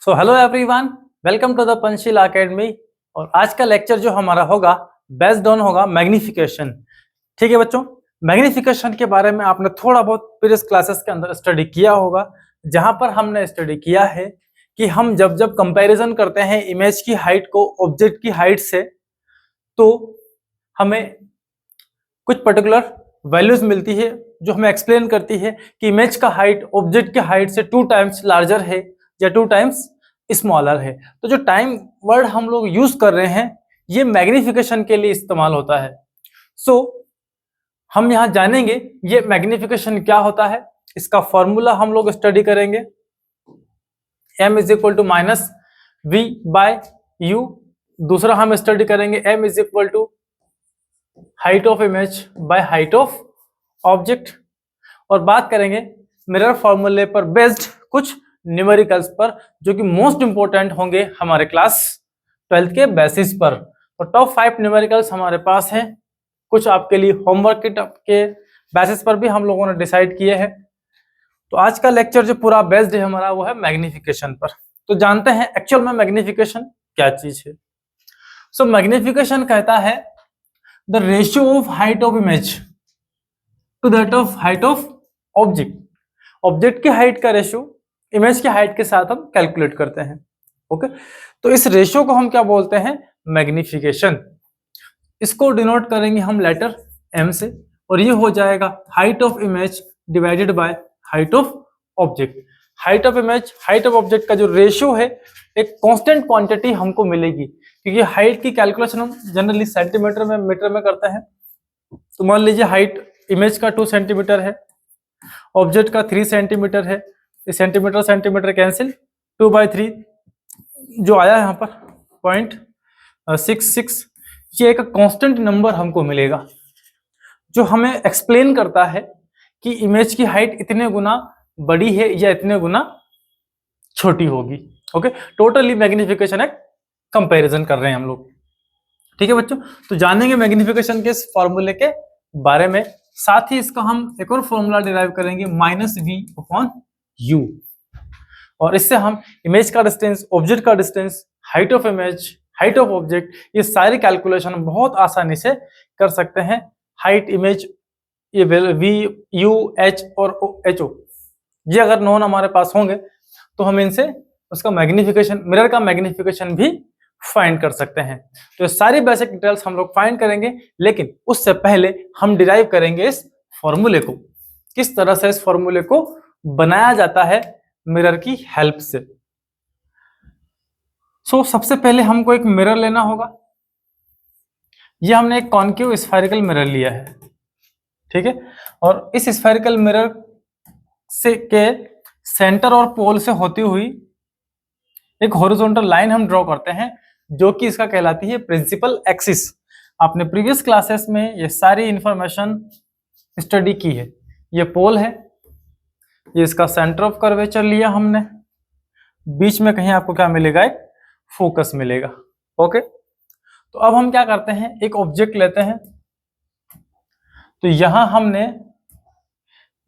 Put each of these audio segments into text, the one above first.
So hello everyone, welcome to the Panchsheel academy. और आज का लेक्चर जो हमारा होगा बेस्ड ऑन होगा मैग्निफिकेशन। ठीक है बच्चों, मैग्निफिकेशन के बारे में आपने थोड़ा बहुत प्रीवियस क्लासेस के अंदर स्टडी किया होगा, जहां पर हमने स्टडी किया है कि हम जब जब कंपैरिजन करते हैं इमेज की हाइट को ऑब्जेक्ट की हाइट से, तो हमें कुछ पर्टिकुलर वैल्यूज मिलती है जो हमें एक्सप्लेन करती है कि इमेज का हाइट ऑब्जेक्ट के हाइट से 2 टाइम्स लार्जर है या 2 टाइम्स स्मॉलर है। तो जो टाइम वर्ड हम लोग यूज कर रहे हैं ये मैग्निफिकेशन के लिए इस्तेमाल होता है। सो हम यहां जानेंगे ये मैग्निफिकेशन क्या होता है, इसका फॉर्मूला हम लोग स्टडी करेंगे। m is equal to minus v by u. दूसरा हम स्टडी करेंगे m is equal to height of image by height of object. और बात करेंगे मिरर फॉर्मूले पर बेस्ड कुछ न्यूमेरिकल्स पर, जो कि मोस्ट इंपोर्टेंट होंगे हमारे क्लास 12th के बेसिस पर। और टॉप 5 न्यूमेरिकल्स हमारे पास हैं, कुछ आपके लिए होमवर्क के बेसिस पर भी हम लोगों ने डिसाइड किए हैं। तो आज का लेक्चर जो पूरा बेस्ड है हमारा वो है मैग्निफिकेशन पर। तो जानते हैं एक्चुअल में मैग्निफिकेशन क्या चीज है। सो मैग्निफिकेशन कहता है the ratio of height of image to that of height of object. Object की हाइट का रेशियो इमेज की हाइट के साथ हम कैलकुलेट करते हैं। ओके, तो इस रेशियो को हम क्या बोलते हैं? मैग्निफिकेशन। इसको डिनोट करेंगे हम लेटर m से, और ये हो जाएगा height of image divided by height of object. Height of image height of object का जो रेशियो है एक कांस्टेंट क्वांटिटी हमको मिलेगी, क्योंकि हाइट की कैलकुलेशन हम जनरली सेंटीमीटर में मीटर में करते हैं। तो मान लीजिए हाइट इमेज का 2 सेंटीमीटर है, ऑब्जेक्ट का 3 सेंटीमीटर है, सेंटीमीटर सेंटीमीटर कैंसिल, 2/3 जो आया यहाँ पर 0.66। ये एक कांस्टेंट नंबर हमको मिलेगा जो हमें एक्सप्लेन करता है कि इमेज की हाइट इतने गुना बड़ी है या इतने गुना छोटी होगी। ओके, टोटली मैग्निफिकेशन एक कंपैरिजन कर रहे हैं हम लोग। ठीक है बच्चों, तो जानेंगे मैग्निफिकेशन के इस फॉर्मूले के बारे में। साथ ही इसका हम एक और फॉर्मूला डिराइव करेंगे -v/u, और इससे हम इमेज का डिस्टेंस, ऑब्जेक्ट का distance, height of image, height of object, ये सारी कैलकुलेशन बहुत आसानी से कर सकते हैं। हाइट, इमेज, ये v, u, h और ho ये अगर नोन हमारे पास होंगे तो हम इनसे उसका मैग्निफिकेशन, मिरर का मैग्निफिकेशन भी फाइंड कर सकते हैं। तो सारी बेसिक डिटेल्स हम लोग फाइंड करेंगे, लेकिन उससे पहले हम डिराइव करेंगे इस फॉर्मूले को, किस तरह से इस फॉर्मूले को बनाया जाता है मिरर की हेल्प से। सबसे पहले हमको एक मिरर लेना होगा। ये हमने एक कॉन्केव स्फेरिकल मिरर लिया है, ठीक है। और इस स्फेरिकल मिरर से के सेंटर और पोल से होती हुई एक हॉरिजॉन्टल लाइन हम ड्रॉ करते हैं, जो कि इसका कहलाती है प्रिंसिपल एक्सिस। आपने प्रीवियस क्लासेस में ये सारी इंफॉर्मेशन स्टडी की है। ये पोल है, ये इसका सेंटर ऑफ कर्वेचर लिया हमने, बीच में कहीं आपको क्या मिलेगा? एक फोकस मिलेगा। ओके, तो अब हम क्या करते हैं, एक ऑब्जेक्ट लेते हैं। तो यहां हमने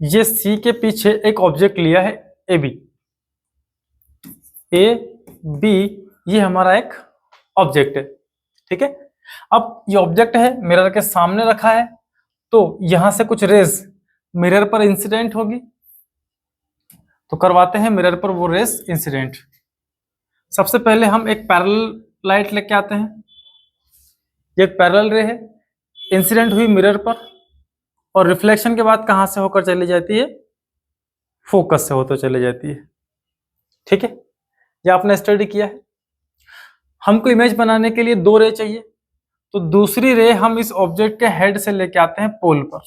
ये सी के पीछे एक ऑब्जेक्ट लिया है ए बी। ये हमारा एक ऑब्जेक्ट है, ठीक है। अब ये ऑब्जेक्ट है, मिरर के सामने रखा है, तो यहां से कुछ रेज मिरर पर इंसिडेंट होगी। तो करवाते हैं मिरर पर वो रेज इंसिडेंट। सबसे पहले हम एक पैरेलल लाइट लेके आते हैं। ये एक पैरेलल रे है, इंसिडेंट हुई मिरर पर, और रिफ्लेक्शन के बाद कहां से होकर चली जाती है? फोकस से होकर चली जाती है, ठीक है। ये आपने स्टडी किया है। हमको इमेज बनाने के लिए 2 रे चाहिए, तो दूसरी रे हम इस ऑब्जेक्ट के हेड से लेके आते हैं पोल पर।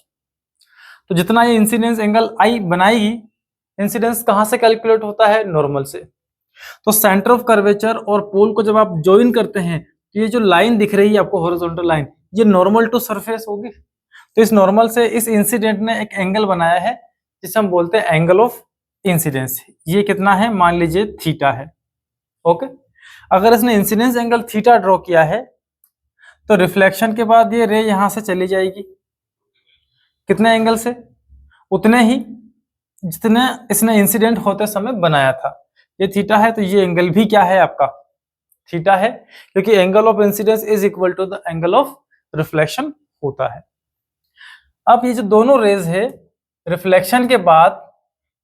तो जितना ये इंसिडेंस एंगल आई बनाएगी, इंसिडेंस कहां से कैलकुलेट होता है? नॉर्मल से। तो सेंटर ऑफ कर्वेचर और पोल को जब आप ज्वाइन करते हैं, तो ये जो लाइन दिख रही है आपको हॉरिजॉन्टल लाइन, ये नॉर्मल टू सरफेस होगी। तो इस नॉर्मल से इस इंसिडेंट ने एक एंगल बनाया है जिसे हम बोलते हैं एंगल ऑफ इंसिडेंस। ये कितना है? मान लीजिए थीटा है। ओके, अगर इसने इंसिडेंस एंगल थीटा ड्रॉ किया है, तो रिफ्लेक्शन के बाद ये रे यहां से चली जाएगी कितने एंगल से? उतने ही जितने इसने इंसिडेंट होते समय बनाया था। ये थीटा है, तो ये एंगल भी क्या है आपका थीटा है, क्योंकि angle of incidence is equal to the angle of reflection होता है। अब ये जो दोनों रेज है रिफ्लेक्शन के बाद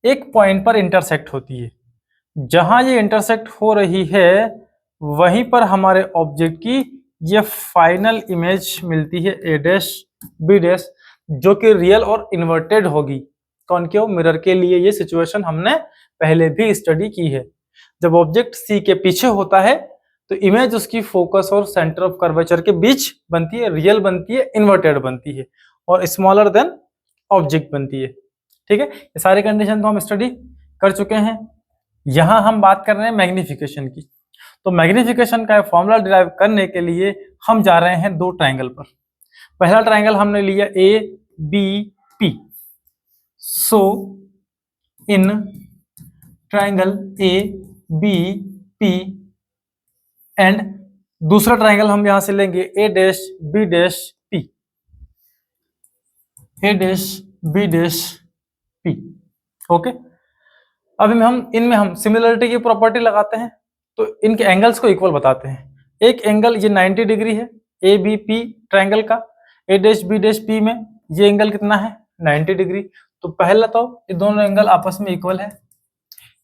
एक पॉइंट पर इंटरसेक्ट होती है, जहां ये इंटरसेक्ट हो रही है वहीं पर हमारे ऑब्जेक्ट की ये फाइनल इमेज मिलती है ए डैश बी डैश, जो कि रियल और इन्वर्टेड होगी। कौन क्यों? मिरर के लिए ये सिचुएशन हमने पहले भी स्टडी की है। जब ऑब्जेक्ट सी के पीछे होता है तो इमेज उसकी फोकस और सेंटर ऑफ कर्वेचर के बीच बनती है, रियल बनती है, इन्वर्टेड बनती है और स्मॉलर देन ऑब्जेक्ट बनती है। ठीक है, ये सारे कंडीशन तो हम स्टडी कर चुके हैं। यहां हम बात कर रहे हैं मैग्निफिकेशन की। तो मैग्निफिकेशन का फॉर्मूला डिराइव करने के लिए हम जा रहे हैं दो ट्राइंगल पर। पहला ट्राइंगल हमने लिया A B P. So in triangle A B P and दूसरा ट्राइंगल हम यहां से लेंगे A dash B dash P, A dash B dash P. Okay, अब इनमें हम सिमिलरिटी की प्रॉपर्टी लगाते हैं, तो इनके एंगल्स को इक्वल बताते हैं। एक एंगल ये 90 डिग्री है ए बी पी ट्राइंगल का, ए डैश बी डैश पी में ये एंगल कितना है 90 डिग्री। तो पहला तो ये दोनों एंगल आपस में इक्वल है,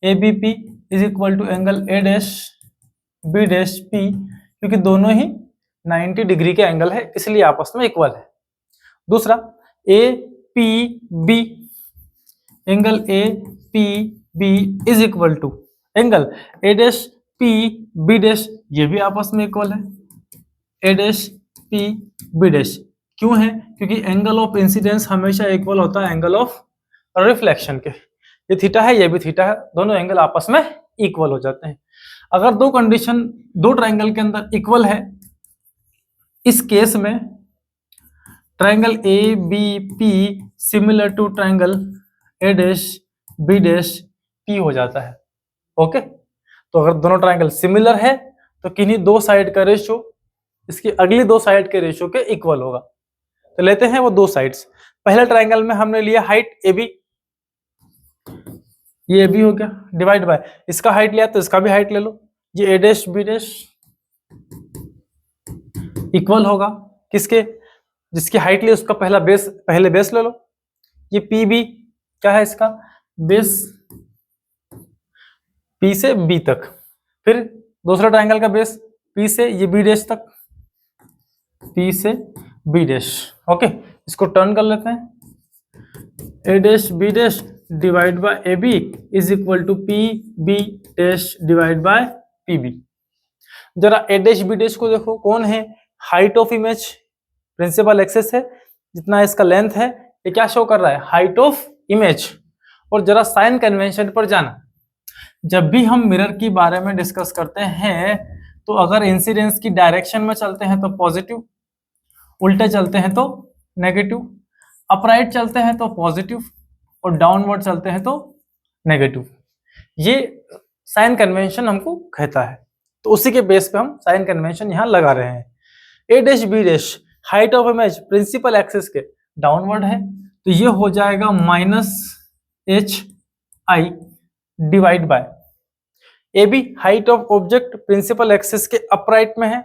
A B P is equal to angle A dash B dash P, क्योंकि दोनों ही 90 डिग्री के एंगल है इसलिए आपस में इक्वल है। दूसरा A P B, angle A P B is equal to angle A dash P B dash, ये भी आपस में इक्वल है, A dash P B dash. क्यों है? क्योंकि एंगल ऑफ इंसिडेंस हमेशा इक्वल होता है एंगल ऑफ रिफ्लेक्शन के। ये थीटा है, ये भी थीटा है, दोनों एंगल आपस में इक्वल हो जाते हैं। अगर दो कंडीशन दो ट्राइंगल के अंदर इक्वल है, इस केस में triangle A B P similar to triangle A dash B dash P हो जाता है। ओके, तो अगर दोनों ट्राइंगल सिमिलर है तो किन्हीं दो साइड का रेशियो इसकी अगली दो साइड के रेशियो के इक्वल होगा। तो लेते हैं वो दो साइड्स। पहले ट्राइंगल में हमने लिया हाइट ए बी, ये भी हो गया, डिवाइड बाय इसका हाइट लिया तो इसका भी हाइट ले लो, ये A dash B dash equal होगा किसके? जिसकी हाइट ली उसका पहले बेस ले लो। ये पी बी क्या है? इसका बेस पी से बी तक, फिर दूसरा ट्राइंगल का बेस पी से ये बी डैश तक, पी से बी डैश। ओके, इसको टर्न कर लेते हैं, A dash B dash divide by A B is equal to P B dash divide by P B. जरा ए डैश बी डैश को देखो, कौन है? Height of image principal axis है, जितना इसका लेंथ है ये क्या शो कर रहा है? Height of image. और जरा साइन कन्वेंशन पर जाना, जब भी हम मिरर के बारे में डिस्कस करते हैं तो अगर इंसिडेंस की डायरेक्शन में चलते हैं तो पॉजिटिव, उल्टे चलते हैं तो नेगेटिव, अपराइट चलते हैं तो पॉजिटिव और डाउनवर्ड चलते हैं तो नेगेटिव। ये साइन कन्वेंशन हमको कहता है, तो उसी के बेस पे हम साइन कन्वेंशन यहाँ लगा रहे हैं। A dash B dash height of image principal axis के डाउनवर्ड है, तो ये हो जाएगा minus H I divide by A B height of object principal axis के अपराइट में है,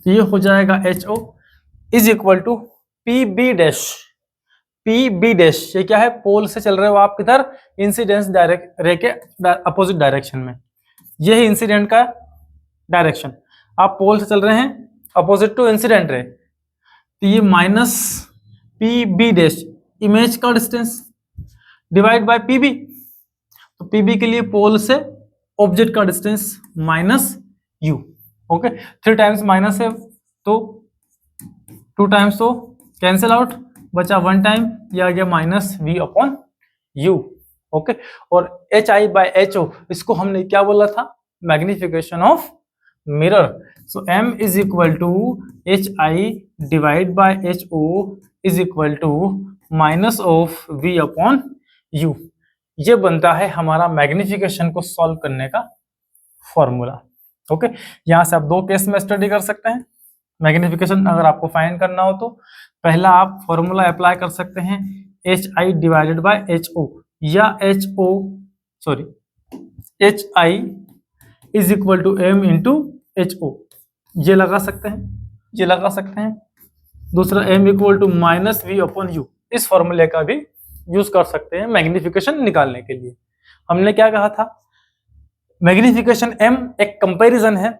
तो ये हो जाएगा H O is equal to P B dash. P B dash ये क्या है? पोल से चल रहे हो आप किधर? इंसिडेंस डायरेक्ट रे के अपोजिट डायरेक्शन में, ये है इंसिडेंट का डायरेक्शन। आप पोल से चल रहे हैं अपोजिट टू इंसिडेंट रे, तो ये minus P B dash image का distance divide by P B, तो पी बी के लिए पोल से ऑब्जेक्ट का distance minus U. Okay, 3 times minus है तो 2 टाइम्स तो कैंसिल आउट, बचा 1 टाइम, यह आ गया minus V upon U. Okay, और H I by H O इसको हमने क्या बोला था? Magnification of mirror. So M is equal to H I divide by H O is equal to minus of V upon U. ये बनता है हमारा मैग्निफिकेशन को सॉल्व करने का फॉर्मूला। ओके, यहां से आप दो केस में स्टडी कर सकते हैं। मैग्निफिकेशन अगर आपको फाइंड करना हो तो पहला आप फॉर्मूला अप्लाई कर सकते हैं H I divided by H O, या H O sorry H I is equal to M into H O, ये लगा सकते हैं, ये लगा सकते हैं। दूसरा M equal to minus V upon U, इस फॉर्मूले का भी यूज कर सकते हैं मैग्निफिकेशन निकालने के लिए। हमने क्या कहा था, मैग्निफिकेशन एम एक कंपैरिजन है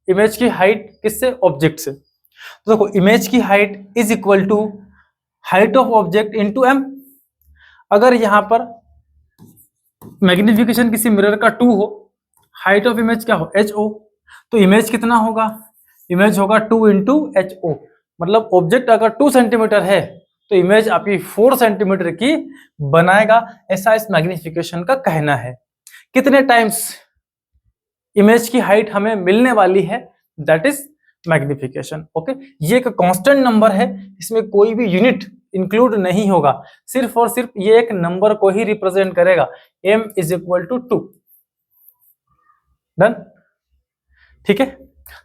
इमेज की हाइट किससे, ऑब्जेक्ट से। तो देखो इमेज की height is equal to height of object into M. अगर यहां पर मैग्निफिकेशन किसी मिरर का 2 हो, हाइट ऑफ इमेज क्या हो, एच ओ, तो इमेज कितना होगा, इमेज होगा 2 इंटू एच ओ। मतलब ऑब्जेक्ट अगर 2 सेंटीमीटर है तो इमेज आपकी 4 सेंटीमीटर की बनाएगा, ऐसा इस मैग्निफिकेशन का कहना है। कितने टाइम्स इमेज की हाइट हमें मिलने वाली है, दैट इज मैग्निफिकेशन। ओके, ये एक कांस्टेंट नंबर है, इसमें कोई भी यूनिट इंक्लूड नहीं होगा, सिर्फ और सिर्फ ये एक नंबर को ही रिप्रेजेंट करेगा, m is equal to 2। Done, ठीक है।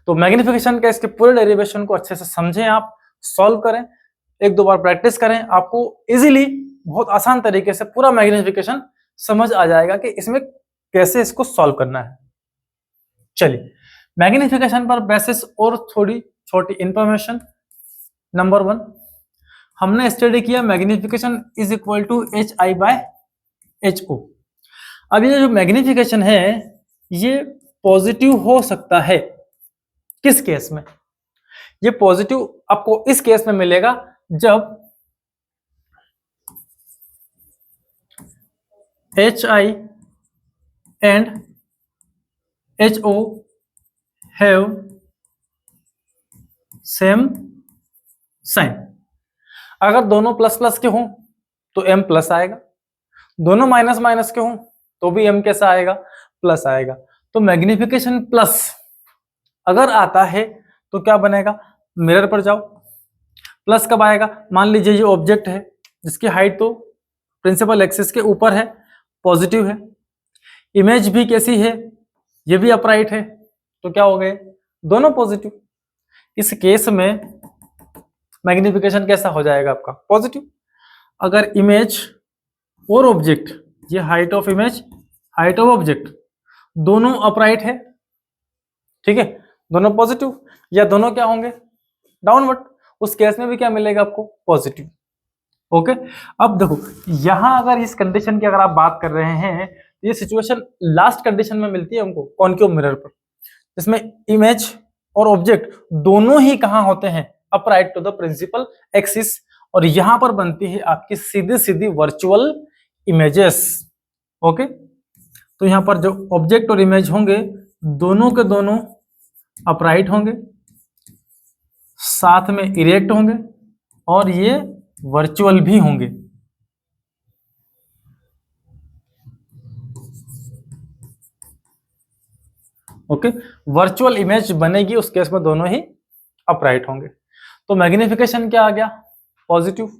तो मैग्निफिकेशन के इसके पूरे डेरिवेशन को अच्छे से समझें, आप सॉल्व करें, एक दो बार प्रैक्टिस करें, आपको इजीली बहुत आसान तरीके से पूरा मैग्निफिकेशन समझ आ जाएगा कि इसमें कैसे इसको सॉल्व करना है। चलिए, मैग्निफिकेशन पर बेसिस और थोड़ी छोटी इंफॉर्मेशन। नंबर 1, हमने स्टडी किया magnification is equal to H I by H O. अब ये जो मैग्निफिकेशन है ये पॉजिटिव हो सकता है, किस केस में, ये पॉजिटिव आपको इस केस में मिलेगा जब H I and H O have same sign. अगर दोनों प्लस प्लस के हों तो m प्लस आएगा, दोनों माइनस माइनस के हों तो भी m कैसा आएगा, प्लस आएगा। तो मैग्निफिकेशन प्लस अगर आता है तो क्या बनेगा, मिरर पर जाओ, प्लस कब आएगा, मान लीजिए ये ऑब्जेक्ट है जिसकी हाइट तो प्रिंसिपल एक्सिस के ऊपर है, पॉजिटिव है, इमेज भी कैसी है, ये भी अपराइट है, तो क्या हो गए, दोनों पॉजिटिव। इस केस में मैग्निफिकेशन कैसा हो जाएगा आपका, पॉजिटिव। अगर इमेज और ऑब्जेक्ट, ये height of image, height of object दोनों अपराइट है, ठीक है, दोनों पॉजिटिव, या दोनों क्या होंगे, डाउनवर्ड, उस केस में भी क्या मिलेगा आपको, पॉजिटिव। ओके, अब देखो यहां अगर इस कंडीशन की अगर आप बात कर रहे हैं, ये सिचुएशन लास्ट कंडीशन में मिलती है हमको कॉन्केव मिरर पर, इसमें इमेज और ऑब्जेक्ट दोनों ही कहां होते हैं, upright to the principal axis, और यहां पर बनती है आपकी सीधी सीधी वर्चुअल इमेजेस। ओके, तो यहां पर जो ऑब्जेक्ट और इमेज होंगे दोनों के दोनों अपराइट होंगे, साथ में इरेक्ट होंगे, और ये वर्चुअल भी होंगे। ओके, वर्चुअल इमेज बनेगी, उस केस में दोनों ही अपराइट होंगे। तो मैग्निफिकेशन क्या आ गया, पॉजिटिव।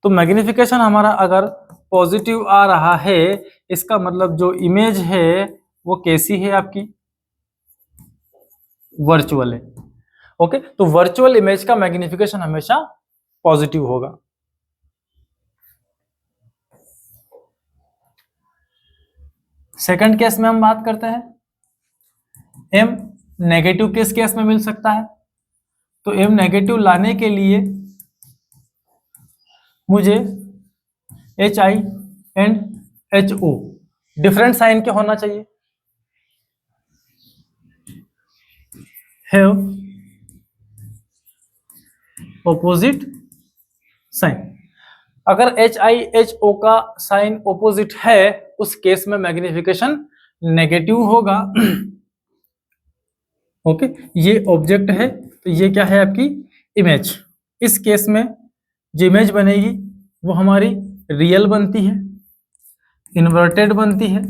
तो मैग्निफिकेशन हमारा अगर पॉजिटिव आ रहा है, इसका मतलब जो इमेज है वो कैसी है आपकी, वर्चुअल है। ओके, तो वर्चुअल इमेज का मैग्निफिकेशन हमेशा पॉजिटिव होगा। सेकंड केस में हम बात करते हैं, m नेगेटिव किस केस में मिल सकता है, तो m नेगेटिव लाने के लिए मुझे H I and H O different sign के होना चाहिए, हैव ऑपोजिट साइन। अगर एच आई एच ओ का साइन ऑपोजिट है, उस केस में मैग्निफिकेशन नेगेटिव होगा। ओके, ये ऑब्जेक्ट है तो ये क्या है आपकी इमेज, इस केस में जो इमेज बनेगी वो हमारी रियल बनती है, इन्वर्टेड बनती है,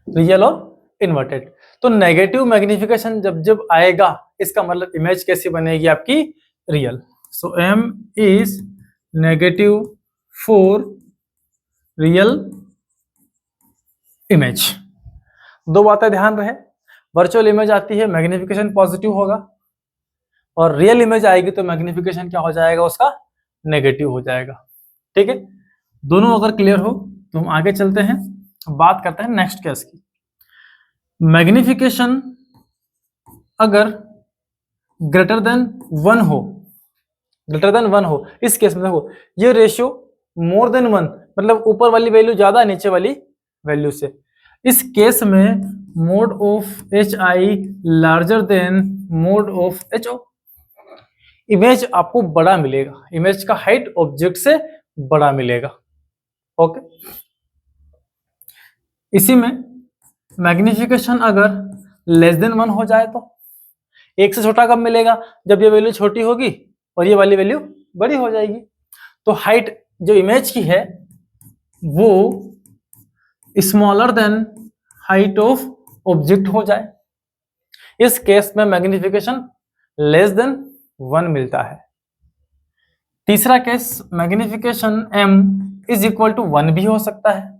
रियल और इन्वर्टेड। तो नेगेटिव मैग्निफिकेशन जब जब आएगा, इसका मतलब इमेज कैसी बनेगी आपकी, real. So m is negative for real image. दो बातें ध्यान रहे, वर्चुअल इमेज आती है मैग्निफिकेशन पॉजिटिव होगा, और रियल इमेज आएगी तो मैग्निफिकेशन क्या हो जाएगा उसका, नेगेटिव हो जाएगा। ठीक है, दोनों अगर क्लियर हो तो हम आगे चलते हैं, बात करते हैं नेक्स्ट केस की। मैग्निफिकेशन अगर ग्रेटर देन 1 हो, ग्रेटर देन 1 हो, इस केस में देखो ये रेशियो मोर देन 1, मतलब ऊपर वाली वैल्यू ज्यादा नीचे वाली वैल्यू से। इस केस में mode of H I larger than mode of H O, image आपको बड़ा मिलेगा, इमेज का हाइट ऑब्जेक्ट से बड़ा मिलेगा। ओके, इसी में मैग्निफिकेशन अगर लेस देन 1 हो जाए तो, एक से छोटा कब मिलेगा, जब ये वैल्यू छोटी होगी और ये वाली वैल्यू बड़ी हो जाएगी। तो हाइट जो इमेज की है वो smaller than height of object हो जाए, इस केस में मैग्निफिकेशन लेस देन 1 मिलता है। तीसरा case magnification m is equal to 1 भी हो सकता है।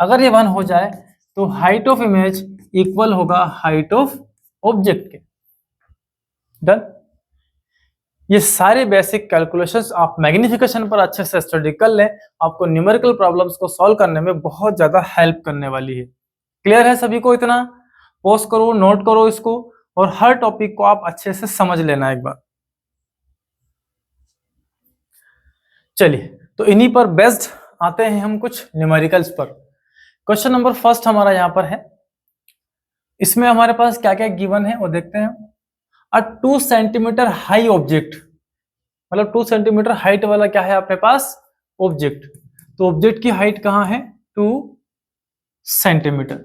अगर ये 1 हो जाए तो हाइट ऑफ इमेज इक्वल होगा हाइट ऑफ ऑब्जेक्ट के। डन। ये सारे बेसिक कैलकुलेशंस आप मैग्निफिकेशन पर अच्छे से स्टडी कर लें, आपको न्यूमेरिकल प्रॉब्लम्स को सॉल्व करने में बहुत ज्यादा हेल्प करने वाली है। क्लियर है सभी को? इतना पॉज करो, नोट करो इसको, और हर टॉपिक को आप अच्छे से समझ लेना एक बार। चलिए, तो इन्हीं पर बेस्ड आते हैं हम कुछ न्यूमेरिकल्स पर। क्वेश्चन नंबर फर्स्ट हमारा यहाँ पर है, इसमें हमारे पास क्या क्या गिवन है वो देखते हैं। अ 2 सेंटीमीटर हाई ऑब्जेक्ट, मतलब 2 सेंटीमीटर हाइट वाला क्या है अपने पास, ऑब्जेक्ट। तो ऑब्जेक्ट की हाइट कहाँ है, 2 centimetre.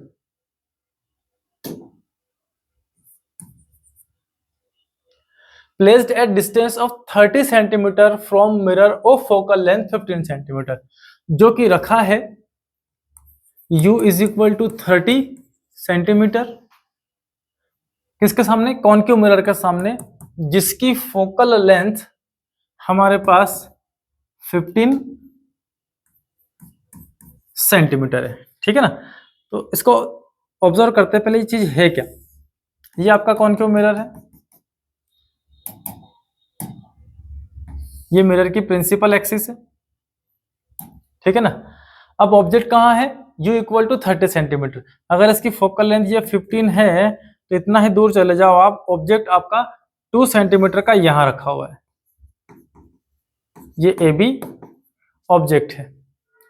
Placed at distance of 30 centimetre from mirror of focal length 15 centimetre, जो कि रखा है u is equal to 30 centimetre किसके सामने, कॉन्केव मिरर के सामने, जिसकी फोकल लेंथ हमारे पास 15 सेंटीमीटर है। ठीक है ना? तो इसको ऑब्जर्व करते हैं, पहले ये चीज है क्या। ये आपका कॉन्केव मिरर है, ये मिरर की प्रिंसिपल एक्सिस है। ठीक है ना? अब ऑब्जेक्ट कहाँ है, u इक्वल टू 30 सेंटीमीटर। अगर इसकी फोकल लेंथ ये 15 है तो इतना ही दूर चले जाओ आप, ऑब्जेक्ट आपका 2 सेंटीमीटर का यहां रखा हुआ है। ये ए बी ऑब्जेक्ट है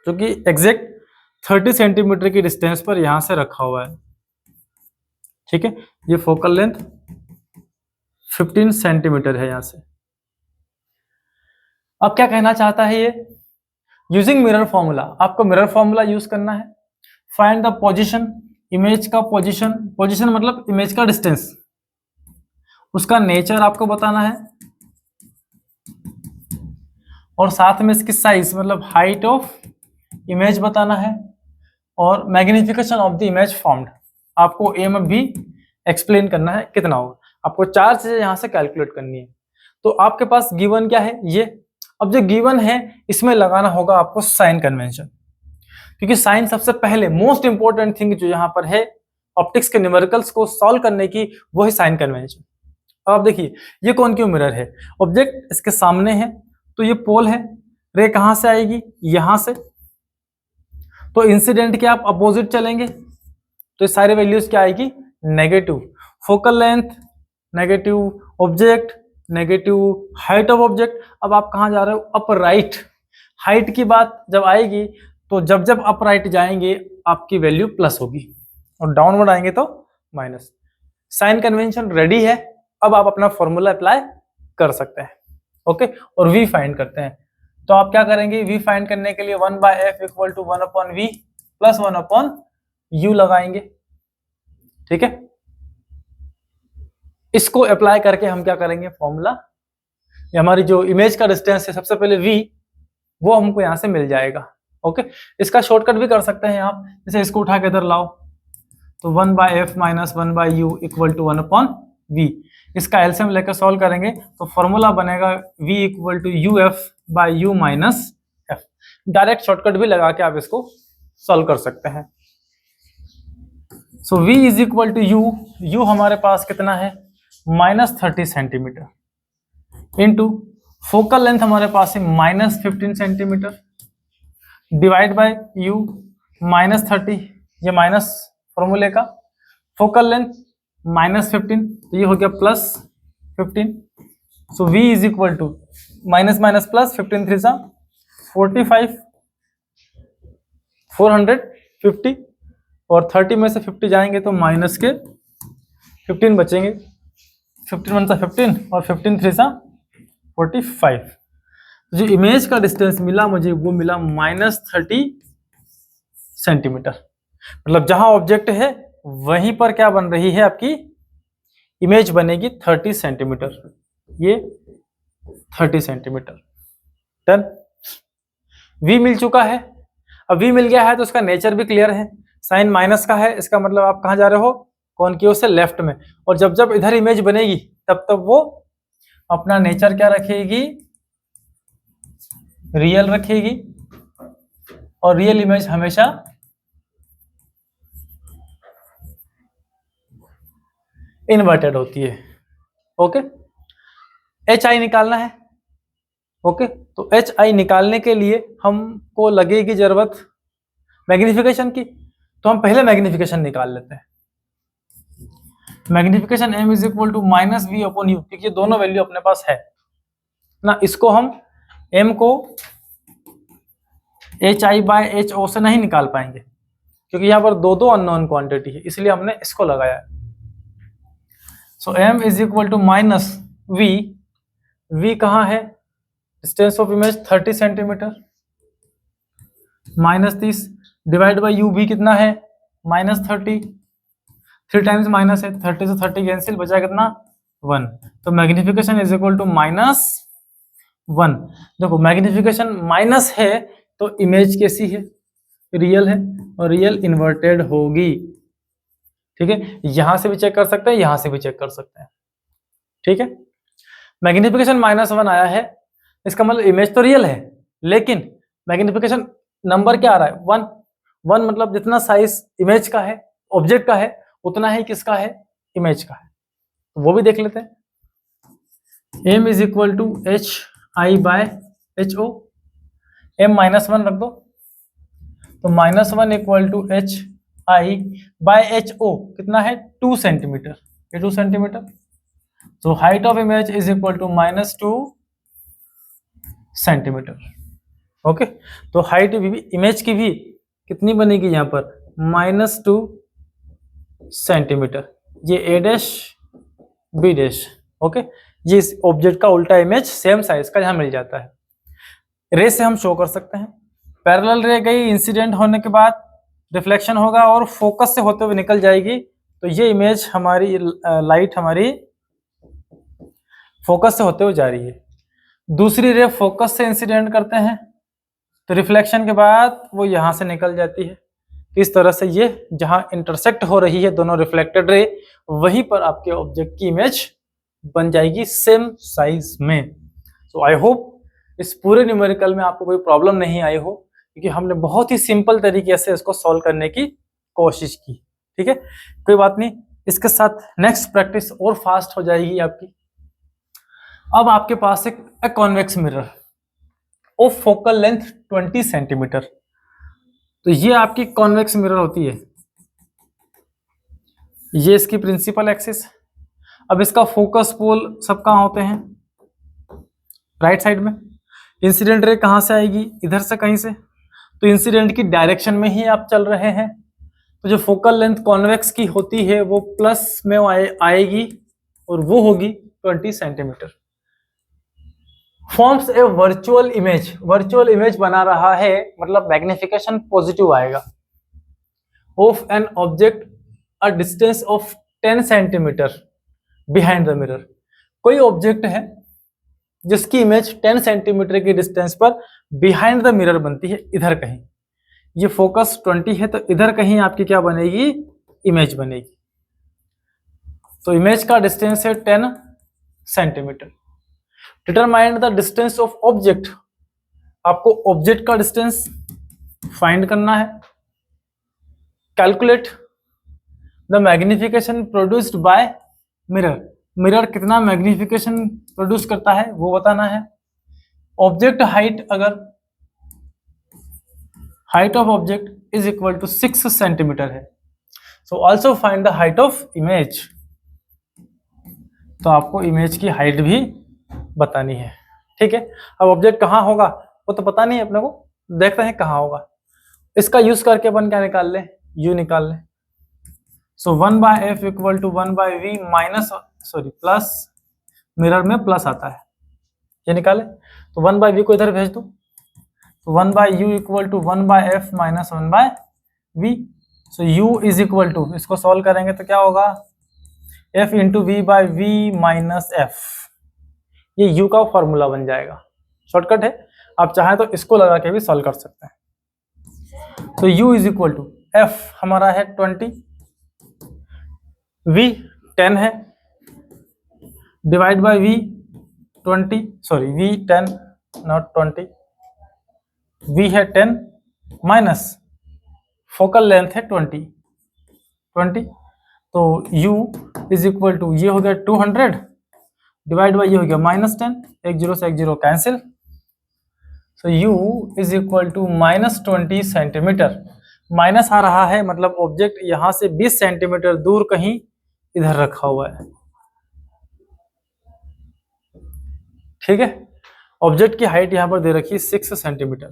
जो कि एग्जैक्ट 30 सेंटीमीटर की डिस्टेंस पर यहां से रखा हुआ है। ठीक है, ये फोकल लेंथ 15 सेंटीमीटर है यहां से। अब क्या कहना चाहता है ये, यूजिंग मिरर फॉर्मूला, आपको मिरर फॉर्मूला यूज करना है। फाइंड द पोजीशन, इमेज का पोजीशन, पोजीशन मतलब इमेज का डिस्टेंस, उसका नेचर आपको बताना है, और साथ में इसकी साइज मतलब हाइट ऑफ इमेज बताना है, और magnification of the image formed आपको ए में भी एक्सप्लेन करना है कितना होगा। आपको 4 चीजें यहां से कैलकुलेट करनी है। तो आपके पास गिवन क्या है ये, अब जो गिवन है इसमें लगाना होगा आपको साइन कन्वेंशन, क्योंकि साइन सबसे पहले मोस्ट इंपॉर्टेंट थिंग जो यहाँ पर है ऑप्टिक्स के न्यूमेरिकल्स को सॉल्व करने की, वो है साइन कन्वेंशन। अब आप देखिए ये कॉन्केव मिरर है, ऑब्जेक्ट इसके सामने है, तो ये पोल है, रे कहां से आएगी, यहां से, तो इंसिडेंट के आप अपोजिट चलेंगे तो ये सारी वैल्यूज क्या आएगी, negative. Focal length negative, object negative, height of object. अब आप कहां जा रहे हो, अपराइट। हाइट की बात जब आएगी तो जब जब अपराइट जाएंगे आपकी वैल्यू प्लस होगी, और डाउनवर्ड आएंगे तो माइनस। साइन कन्वेंशन रेडी है, अब आप अपना फॉर्मूला अप्लाई कर सकते हैं। ओके, और v फाइंड करते हैं। तो आप क्या करेंगे, v फाइंड करने के लिए 1/f equal to 1/v plus 1/u लगाएंगे। ठीक है, इसको अप्लाई करके हम क्या करेंगे, फॉर्मूला, हमारी जो इमेज का डिस्टेंस है सबसे पहले v, वो हमको यहां से मिल जाएगा। ओके, इसका शॉर्टकट भी कर सकते हैं आप, जैसे इसको उठा के इधर लाओ तो 1/f minus 1/u equal to 1/v। इसका एलसीएम लेकर सॉल्व करेंगे तो फॉर्मूला बनेगा v equal to uf/u minus f। Direct shortcut भी लगा के आप इसको सॉल्व कर सकते हैं। So v is equal to u हमारे पास कितना है, -30 सेंटीमीटर, इंटू फोकल लेंथ हमारे पास है -15 सेंटीमीटर, डिवाइड बाय u, -30, ये माइनस फॉर्मूले का, फोकल लेंथ -15, तो ये हो गया +15। So v is equal to minus minus plus 15 3 सा 45, 450, और 30 में से 50 जाएंगे तो माइनस के 15 बचेंगे, 15 1 सा 15 और 15 3 सा 45। जो इमेज का डिस्टेंस मिला मुझे वो मिला -30 सेंटीमीटर। मतलब जहां ऑब्जेक्ट है वहीं पर क्या बन रही है, आपकी इमेज बनेगी 30 सेंटीमीटर, ये 30 सेंटीमीटर। डन। v मिल चुका है। अब v मिल गया है तो उसका नेचर भी क्लियर है, साइन माइनस का है, इसका मतलब आप कहां जा रहे हो, कौन की ओर से, लेफ्ट में। और जब जब इधर इमेज बनेगी तब तब वो अपना नेचर क्या रखेगी, रियल रखेगी, और रियल इमेज हमेशा इन्वर्टेड होती है। ओके, एच आई निकालना है। ओके, तो एच आई निकालने के लिए हमको लगेगी जरूरत मैग्निफिकेशन की, तो हम पहले मैग्निफिकेशन निकाल लेते हैं। Magnification m is equal to minus V upon U, क्योंकि ये दोनों वैल्यू अपने पास है ना। इसको हम m को H I by H O से नहीं निकाल पाएंगे, क्योंकि यहाँ पर दो दो अननोन क्वांटिटी है, इसलिए हमने इसको लगाया है। So m is equal to minus V, v कहाँ है, distance of image 30 centimetre, -30 divide by U, भी कितना है -30, 3 टाइम्स माइनस है, 30 से 30 कैंसिल, बचा कितना 1। तो मैग्निफिकेशन इज इक्वल टू -1। देखो मैग्निफिकेशन माइनस है तो इमेज कैसी है, रियल है, और रियल इन्वर्टेड होगी। ठीक है, यहां से भी चेक कर सकते हैं, यहां से भी चेक कर सकते हैं। ठीक है, मैग्निफिकेशन -1 आया है, इसका मतलब इमेज तो रियल है, लेकिन मैग्निफिकेशन नंबर क्या आ रहा है, 1। 1 मतलब जितना साइज इमेज का है, ऑब्जेक्ट का है, उतना ही किसका है, इमेज का है। तो वो भी देख लेते हैं। m is equal to H I by H O, m -1 रख दो, तो -1 equal to H I by H O, कितना है 2 सेंटीमीटर, ये 2 सेंटीमीटर। तो height of image is equal to -2 centimetre. Okay, तो हाइट इमेज की भी कितनी बनेगी यहाँ पर, -2 सेंटीमीटर। ये A dash B dash. Okay, ये इस ऑब्जेक्ट का उल्टा इमेज सेम साइज का यहाँ मिल जाता है। रे से हम शो कर सकते हैं, पैरेलल रे गई, इंसिडेंट होने के बाद रिफ्लेक्शन होगा और फोकस से होते हुए निकल जाएगी, तो ये इमेज हमारी लाइट हमारी फोकस से होते हुए जा रही है। दूसरी रे फोकस से इंसिडेंट करते हैं तो रिफ्लेक्शन के बाद वो यहाँ से निकल जाती है। इस तरह से ये जहाँ इंटरसेक्ट हो रही है दोनों रिफ्लेक्टेड रे, वहीं पर आपके ऑब्जेक्ट की इमेज बन जाएगी सेम साइज में। सो आई होप इस पूरे न्यूमेरिकल में आपको कोई प्रॉब्लम नहीं आई हो, क्योंकि हमने बहुत ही सिंपल तरीके से इसको सॉल्व करने की कोशिश की। ठीक है, कोई बात नहीं, इसके साथ नेक्स्ट प्रैक्टिस और फास्ट हो जाएगी आपकी। अब आपके पास एक convex mirror of focal length 20 centimetre, तो ये आपकी कॉन्वेक्स मिरर होती है, ये इसकी प्रिंसिपल एक्सिस। अब इसका फोकस पोल सब कहाँ होते हैं, राइट साइड में। इंसिडेंट रे कहाँ से आएगी, इधर से कहीं से, तो इंसिडेंट की डायरेक्शन में ही आप चल रहे हैं, तो जो फोकल लेंथ कॉन्वेक्स की होती है वो प्लस में आएगी और वो होगी 20 centimetre. Forms a virtual image, virtual image बना रहा है, मतलब मैग्निफिकेशन पॉजिटिव आएगा, of an object a distance of 10 centimetre behind the mirror. कोई ऑब्जेक्ट है जिसकी इमेज 10 सेंटीमीटर की डिस्टेंस पर बिहाइंड द मिरर बनती है, इधर कहीं। ये फोकस 20 है, तो इधर कहीं आपकी क्या बनेगी, इमेज बनेगी। तो इमेज का डिस्टेंस है 10 centimetre. Determine the distance of object, आपको ऑब्जेक्ट का डिस्टेंस फाइंड करना है। Calculate the magnification produced by mirror, mirror कितना मैग्निफिकेशन प्रोड्यूस करता है वो बताना है। ऑब्जेक्ट हाइट, अगर height of object is equal to 6 centimetre है। So also find the height of image. तो आपको इमेज की हाइट भी बतानी है, ठीक है। अब ऑब्जेक्ट कहाँ होगा वो तो पता नहीं है अपने को, देखते हैं कहाँ होगा। इसका यूज करके अपन क्या निकाल ले, यू निकाल ले। So 1/f equal to 1/v minus plus, mirror में प्लस आता है, ये निकाले। तो 1/v को इधर भेज दो, तो 1/u equal to 1/f minus 1/v। So u is equal to, इसको सॉल्व करेंगे तो क्या होगा, f into v/v minus f। ये u का फॉर्मूला बन जाएगा, शॉर्टकट है। आप चाहें तो इसको लगा के भी सॉल्व कर सकते हैं। तो u is equal to f हमारा है 20, v 10 है, divide by v 20, v 10 not 20, v है 10 माइनस फोकल लेंथ है 20, तो u इज इक्वल टू, ये हो गया 200 डिवाइड बाय ये हो गया -10, एक जीरो से एक zero cancel. So u is equal to -20 centimetre. Minus आ रहा है मतलब ऑब्जेक्ट यहां से 20 सेंटीमीटर दूर कहीं इधर रखा हुआ है, ठीक है। ऑब्जेक्ट की हाइट यहां पर दे रखी है 6 सेंटीमीटर।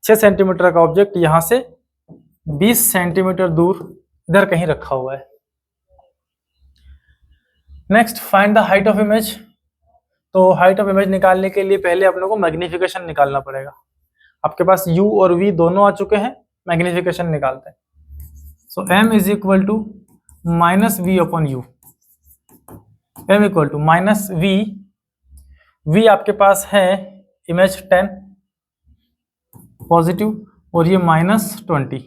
6 सेंटीमीटर का ऑब्जेक्ट यहां से 20 सेंटीमीटर दूर इधर कहीं रखा हुआ है। Next find the height of image. तो हाइट ऑफ इमेज निकालने के लिए पहले अपने को मैग्निफिकेशन निकालना पड़ेगा। आपके पास u और v दोनों आ चुके हैं, मैग्निफिकेशन निकालते हैं। So m is equal to minus V upon U, m equal to minus v आपके पास है इमेज 10 पॉजिटिव और ये -20,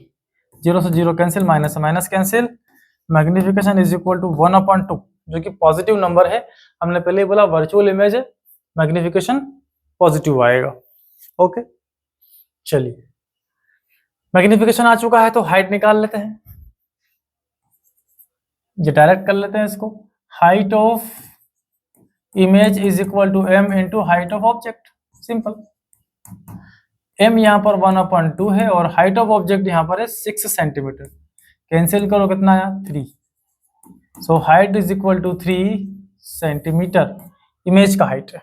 जीरो से जीरो कैंसिल, माइनस से minus cancel. Magnification is equal to 1/2 जो कि पॉजिटिव नंबर है। हमने पहले बोला वर्चुअल इमेज है, मैग्निफिकेशन पॉजिटिव आएगा, ओके। चलिए मैग्निफिकेशन आ चुका है तो हाइट निकाल लेते हैं, ये डायरेक्ट कर लेते हैं इसको। Height of image is equal to m into height of object, simple. m यहाँ पर 1/2 है और हाइट ऑफ ऑब्जेक्ट यहाँ पर है 6 सेंटीमीटर, कैंसिल करो कितना आया 3। So height is equal to 3 centimetre, image का हाइट है।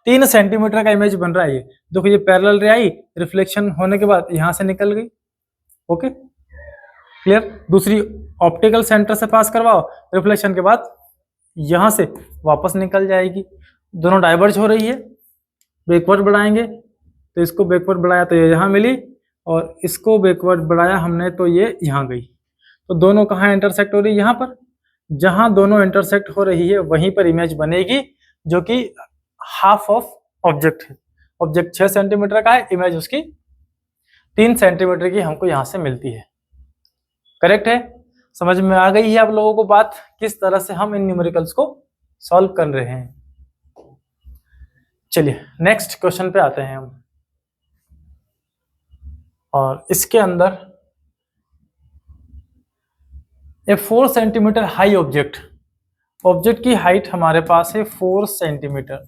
3 सेंटीमीटर का इमेज बन रहा है। ये देखो, ये पैरेलल रे आई, रिफ्लेक्शन होने के बाद यहां से निकल गई, ओके क्लियर। दूसरी ऑप्टिकल सेंटर से पास करवाओ, रिफ्लेक्शन के बाद यहां से वापस निकल जाएगी। दोनों डाइवर्ज हो रही है, बैकवर्ड बढ़ाएंगे तो इसको बैकवर्ड बढ़ाया तो ये यहाँ मिली, और इसको बैकवर्ड बढ़ाया हमने तो ये यहाँ गई। तो दोनों कहाँ इंटरसेक्ट हो रही है, यहाँ पर। जहां दोनों इंटरसेक्ट हो रही है वहीं पर इमेज बनेगी, जो कि हाफ ऑफ ऑब्जेक्ट है। ऑब्जेक्ट 6 सेंटीमीटर का है, इमेज उसकी 3 सेंटीमीटर की हमको यहां से मिलती है। करेक्ट है, समझ में आ गई है आप लोगों को बात, किस तरह से हम इन न्यूमेरिकल्स को सॉल्व कर रहे हैं। चलिए नेक्स्ट क्वेश्चन पे आते हैं हम, और इसके अंदर ए 4 सेंटीमीटर हाई ऑब्जेक्ट की हाइट हमारे पास है 4 centimetre,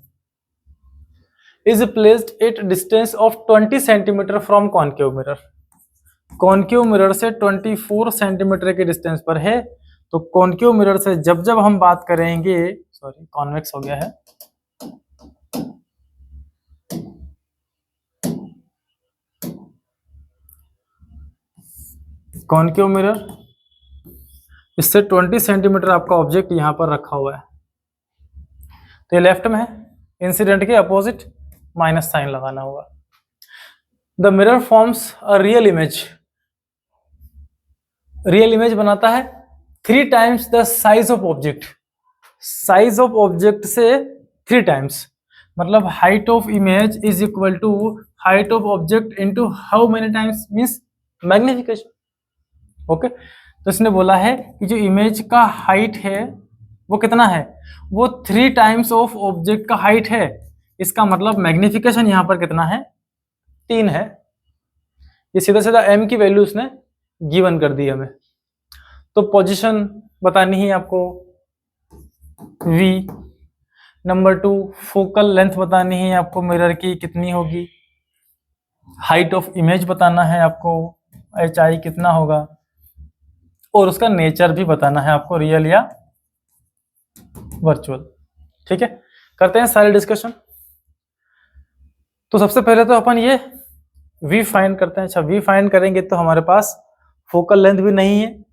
is placed at distance of 20 centimetre from concave mirror. Concave mirror से 24 सेंटीमीटर के डिस्टेंस पर है। तो कॉनकेव मिरर से जब हम बात करेंगे, सॉरी कॉन्वेक्स हो गया है, कॉनकेव मिरर, इससे 20 सेंटीमीटर आपका ऑब्जेक्ट यहां पर रखा हुआ है। तो ये लेफ्ट में है, इंसिडेंट के अपोजिट माइनस साइन लगाना होगा। The mirror forms a real image बनाता है 3 times the size of object. Size of object से 3 टाइम्स, मतलब height of image is equal to height of object into how many times, means magnification, okay. तो इसने बोला है कि जो इमेज का हाइट है वो कितना है, वो 3 टाइम्स ऑफ ऑब्जेक्ट का हाइट है। इसका मतलब मैग्निफिकेशन यहां पर कितना है, 3 है। ये सीधा सीधा m की वैल्यू उसने गिवन कर दी हमें। तो पोजीशन बतानी है आपको v, नंबर 2 फोकल लेंथ बतानी है आपको मिरर की कितनी होगी, हाइट ऑफ इमेज बताना है आपको, एच आई कितना होगा, और उसका नेचर भी बताना है आपको, रियल या वर्चुअल। ठीक है, करते हैं सारे डिस्कशन। तो सबसे पहले तो अपन ये v फाइंड करते हैं। अच्छा, v फाइंड करेंगे तो हमारे पास फोकल लेंथ भी नहीं है,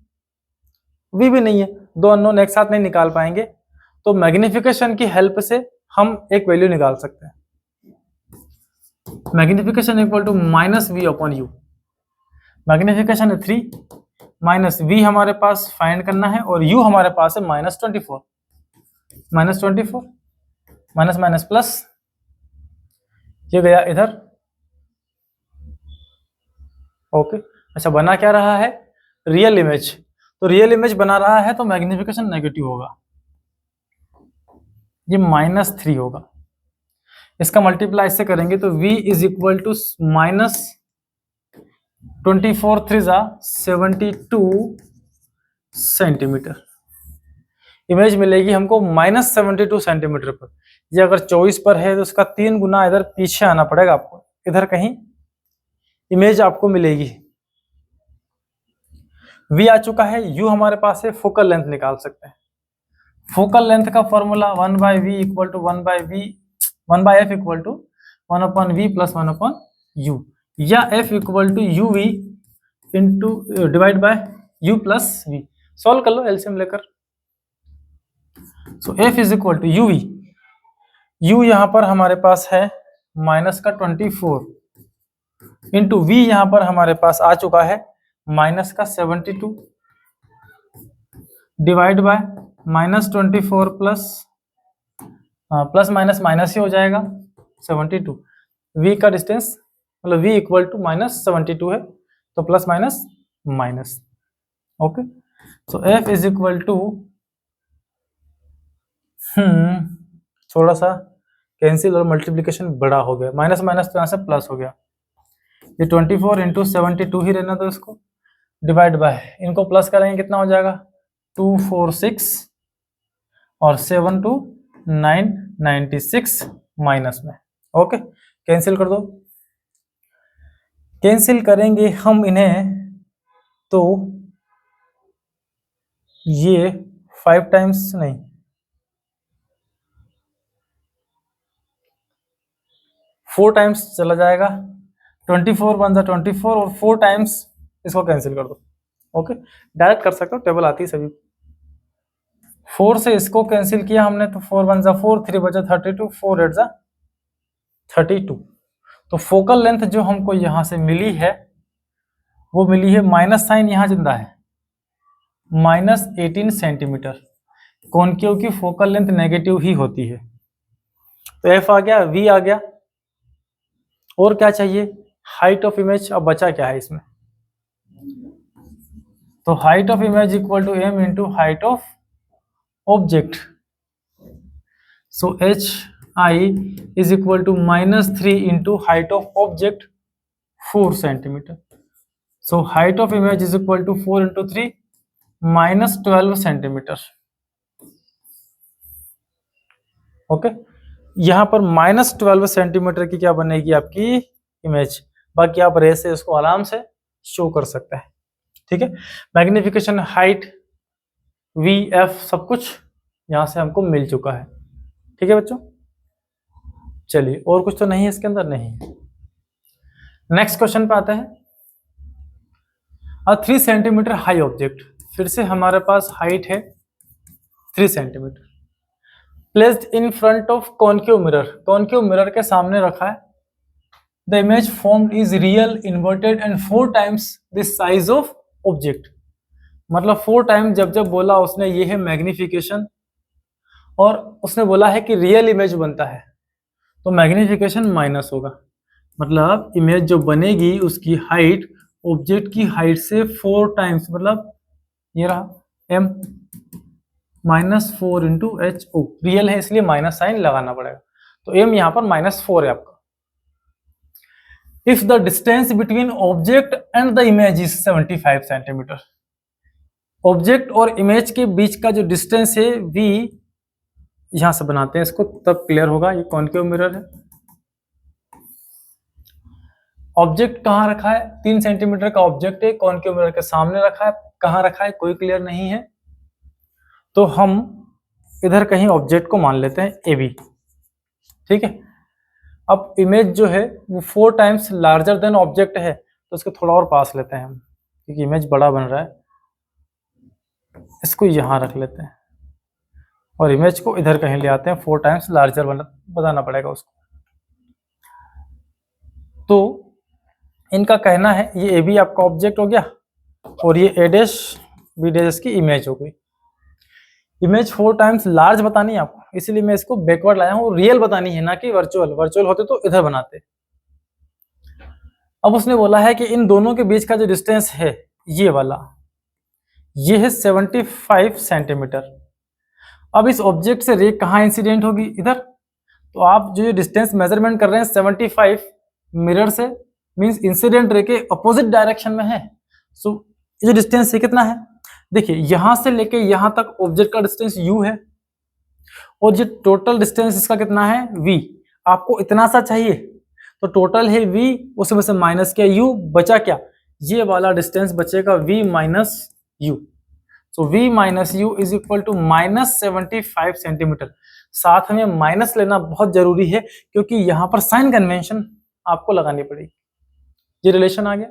v भी नहीं है, दो अननोन एक साथ नहीं निकाल पाएंगे। तो मैग्निफिकेशन की हेल्प से हम एक वैल्यू निकाल सकते हैं। Magnification equal to minus V upon U. Magnification है 3 माइनस वी हमारे पास फाइंड करना है, और u हमारे पास है -24। -24 माइनस माइनस प्लस, ये गया इधर। ओके, अच्छा बना क्या रहा है, रियल इमेज। तो रियल इमेज बना रहा है तो मैग्निफिकेशन नेगेटिव होगा, ये -3 होगा। इसका मल्टीप्लाई इससे करेंगे तो v is equal to -24 3 72 centimetre. Image मिलेगी हमको -72 सेंटीमीटर पर। ये अगर 24 पर है तो उसका 3 गुना इधर पीछे आना पड़ेगा आपको, इधर कहीं इमेज आपको मिलेगी। v आ चुका है, u हमारे पास है, फोकल लेंथ निकाल सकते हैं। फोकल लेंथ का formula 1/v equal to 1/f equal to 1/v plus 1/u, या f equal to uv into divide by u plus v। Solve कर लो एलसीएम लेकर। So f is equal to uv, u यहां पर हमारे पास है minus का 24 इंटू v यहां पर हमारे पास आ चुका है माइनस का 72 divide by -24 plus minus minus ही हो जाएगा 72। v का डिस्टेंस मतलब v इक्वल टू -72 है, तो plus minus minus. Okay, so f is equal to थोड़ा सा कैंसिल और मल्टीप्लिकेशन बड़ा हो गया, माइनस माइनस तो यहाँ से प्लस हो गया। ये 24 इंटू 72 ही रहना था इसको, डिवाइड बाय, इनको प्लस करेंगे कितना हो जाएगा 246 और 7 2 9 96 माइनस में। ओके, कैंसिल कर दो। कैंसिल करेंगे हम इन्हें तो ये 5 टाइम्स नहीं, 4 टाइम्स चला जाएगा। 24 1 जा 24 और 4 टाइम्स इसको कैंसिल कर दो। ओके, डायरेक्ट कर सकते हो, टेबल आती है सभी। 4 से इसको कैंसिल किया हमने तो 4 1 जा 4, 3 बचा 32, 4 8 जा 32। तो फोकल लेंथ जो हमको यहां से मिली है वो मिली है, माइनस साइन यहां जिंदा है, -18 सेंटीमीटर। कॉनकेव की फोकल लेंथ नेगेटिव ही होती है। तो एफ आ गया, वी आ गया, और क्या चाहिए, हाइट ऑफ इमेज। अब बचा क्या है इसमें, तो height of image equal to M into height of object. So H I is equal to -3 into height of object 4 centimetre. So height of image is equal to 4 into 3 -12 centimetre. Okay, यहां पर -12 centimetre की क्या बनेगी आपकी image. बाकी आप रे से इसको आराम से शो कर सकते हैं। ठीक है, मैग्निफिकेशन, हाइट, वी, एफ सब कुछ यहां से हमको मिल चुका है। ठीक है बच्चों, चलिए और कुछ तो नहीं है इसके अंदर, नहीं। नेक्स्ट क्वेश्चन पे आते हैं। 3 सेंटीमीटर हाई ऑब्जेक्ट, फिर से हमारे पास हाइट है 3 centimetre, placed in front of concave mirror, concave mirror के सामने रखा है। The image formed is real, inverted and 4 times the size of object. मतलब 4 टाइम्स जब जब बोला उसने, ये है मैग्निफिकेशन, और उसने बोला है कि रियल इमेज बनता है, तो मैग्निफिकेशन माइनस होगा। मतलब इमेज जो बनेगी उसकी हाइट ऑब्जेक्ट की हाइट से 4 टाइम्स, मतलब ये रहा m -4 into H O, real है इसलिए माइनस साइन लगाना पड़ेगा, तो m यहां पर -4 है आपका। If the distance between object and the image is 75 centimetre, object और इमेज के बीच का जो डिस्टेंस है v, यहां से बनाते हैं इसको तब क्लियर होगा। ये कॉनकेव मिरर है, ऑब्जेक्ट कहाँ रखा है, 3 सेंटीमीटर का ऑब्जेक्ट है, कॉनकेव मिरर के सामने रखा है, कहाँ रखा है कोई क्लियर नहीं है, तो हम इधर कहीं ऑब्जेक्ट को मान लेते हैं ए बी। ठीक है, अब इमेज जो है वो 4 टाइम्स लार्जर देन ऑब्जेक्ट है, तो इसको थोड़ा और पास लेते हैं हम, क्योंकि इमेज बड़ा बन रहा है। इसको यहाँ रख लेते हैं और इमेज को इधर कहीं ले आते हैं, 4 टाइम्स लार्जर बताना पड़ेगा उसको। तो इनका कहना है ये ए बी आपका ऑब्जेक्ट हो गया और ये ए डैश बी डैश की इमेज हो गई। इमेज 4 टाइम्स लार्ज बतानी है आपको, इसलिए मैं इसको बैकवर्ड लाया हूँ, रियल बतानी है ना कि वर्चुअल। वर्चुअल होते तो इधर बनाते। अब उसने बोला है कि इन दोनों के बीच का जो डिस्टेंस है ये वाला, ये है 75 सेंटीमीटर। अब इस ऑब्जेक्ट से रे कहाँ इंसिडेंट होगी, इधर। तो आप जो ये डिस्टेंस मेजरमेंट कर रहे हैं 75 मिरर से, मींस इंसिडेंट रे के अपोजिट डायरेक्शन में है। सो ये डिस्टेंस ये कितना है, देखिए यहां से लेके यहां तक ऑब्जेक्ट का डिस्टेंस u है और ये टोटल डिस्टेंस इसका कितना है v। आपको इतना सा चाहिए तो टोटल है v, उसमें से माइनस किया u, बचा क्या, ये वाला डिस्टेंस बचेगा v माइनस u। सो v minus u is equal to minus 75 centimetre. साथ में माइनस लेना बहुत जरूरी है क्योंकि यहां पर साइन कन्वेंशन आपको लगानी पड़ेगी। ये रिलेशन आ गया।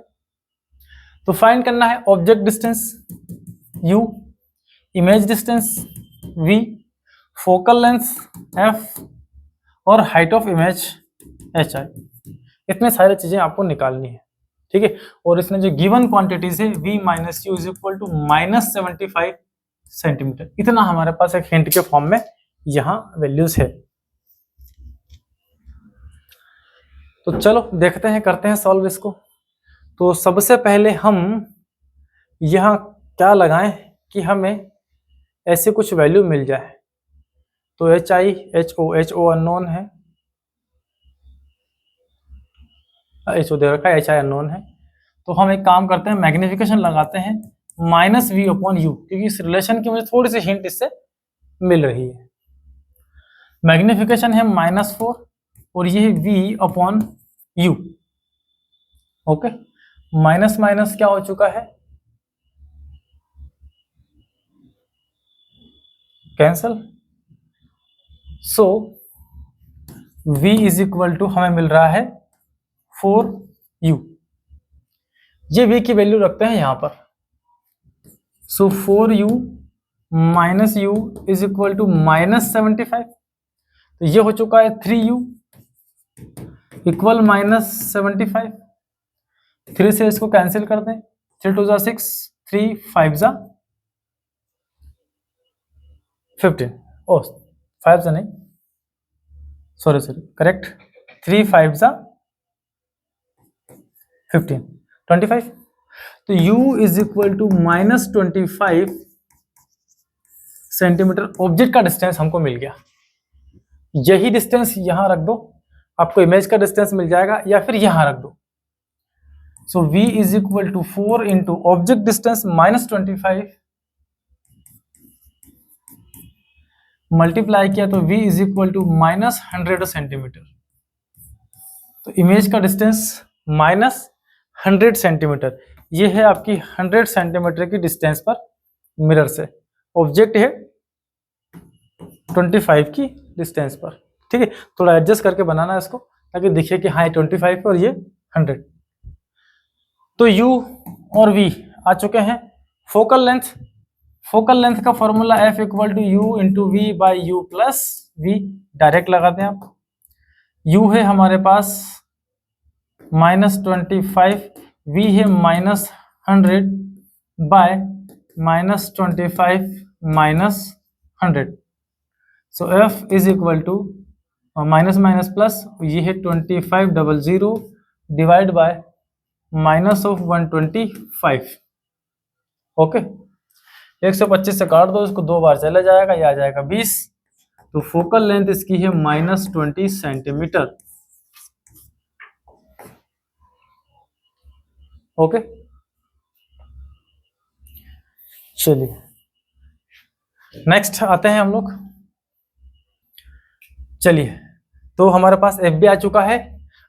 तो फाइंड करना है object distance u, image distance v, focal length f और हाइट ऑफ इमेज hi। इतने सारे चीजें आपको निकालनी है। ठीक है, और इसमें जो गिवन क्वांटिटीज है v minus U is equal to minus 75 centimetre, इतना हमारे पास एक हिंट के फॉर्म में यहाँ वैल्यूज है। तो चलो देखते हैं, करते हैं सॉल्व इसको। तो सबसे पहले हम यहाँ क्या लगाएं कि हमें ऐसे कुछ वैल्यू मिल जाए। तो H I H O unknown है, एच ओ दे रखा है, एच आई अननोन है। तो हम एक काम करते हैं, मैग्निफिकेशन लगाते हैं माइनस वी अपॉन यू, क्योंकि इस रिलेशन की मुझे थोड़ी सी हिंट इससे मिल रही है। मैग्निफिकेशन है -4 और ये है v upon U. Okay, minus minus क्या हो चुका है, cancel. So v is equal to हमें मिल रहा है 4u। ये v की वैल्यू रखते हैं यहां पर। So 4u minus U is equal to minus 75। तो ये हो चुका है 3u इक्वल माइनस 75। 3 से इसको कैंसिल कर दें, 3 2 6, 3 5 15। ओ 5 नहीं, सॉरी करेक्ट, 3 5 15 25। तो u is equal to minus 25 centimetre object का डिस्टेंस हमको मिल गया। यही डिस्टेंस यहां रख दो, आपको इमेज का डिस्टेंस मिल जाएगा, या फिर यहां रख दो। So v is equal to 4 into object distance minus 25 multiply किया तो v is equal to minus 100 centimetre. तो इमेज का डिस्टेंस माइनस 100 सेंटीमीटर, ये है आपकी 100 सेंटीमीटर की डिस्टेंस पर मिरर से। ऑब्जेक्ट है 25 की डिस्टेंस पर। ठीक है, थोड़ा एडजस्ट करके बनाना है इसको ताकि दिखे कि हाँ 25 और ये 100। तो u और v आ चुके हैं। फोकल लेंथ का formula f equal to U into V by U plus V, direct लगा दें आप। u है हमारे पास -25, v है -100 by -25 -100। So f is equal to minus minus plus, ये है 2500 divide by minus of 125। Okay, 125 से काट दो, इसको 2 बार चला जाएगा, ये आ जाएगा 20। तो फोकल लेंथ इसकी है -20 सेंटीमीटर। ओके, चलिए नेक्स्ट आते हैं हम लोग। चलिए, तो हमारे पास एफ भी आ चुका है।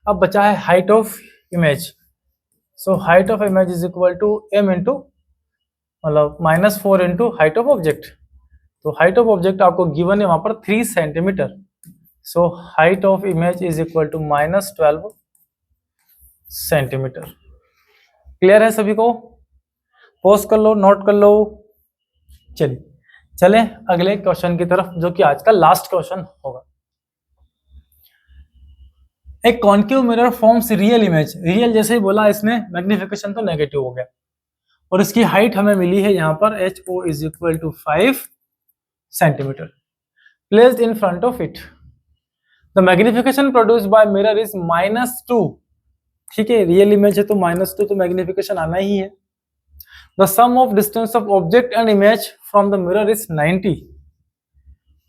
अब बचा है height of image, so height of image is equal to m into मतलब -4 इंटू हाइट ऑफ ऑब्जेक्ट। तो हाइट ऑफ ऑब्जेक्ट आपको गिवन है वहां पर 3 centimetre, so height of image is equal to -12 centimetre. Clear है सभी को? पॉज कर लो, नोट कर लो। चलिए चलें अगले क्वेश्चन की तरफ, जो कि आज का लास्ट क्वेश्चन होगा। एक concave mirror forms real image, real जैसे ही बोला इसने, मैग्निफिकेशन तो नेगेटिव हो गया, और इसकी हाइट हमें मिली है यहाँ पर HO is equal to 5 centimetre placed in front of it. The magnification produced by mirror is -2। ठीक है, रियल इमेज है तो -2 तो मैग्निफिकेशन आना ही है। The sum of distance of object and image from the mirror is 90।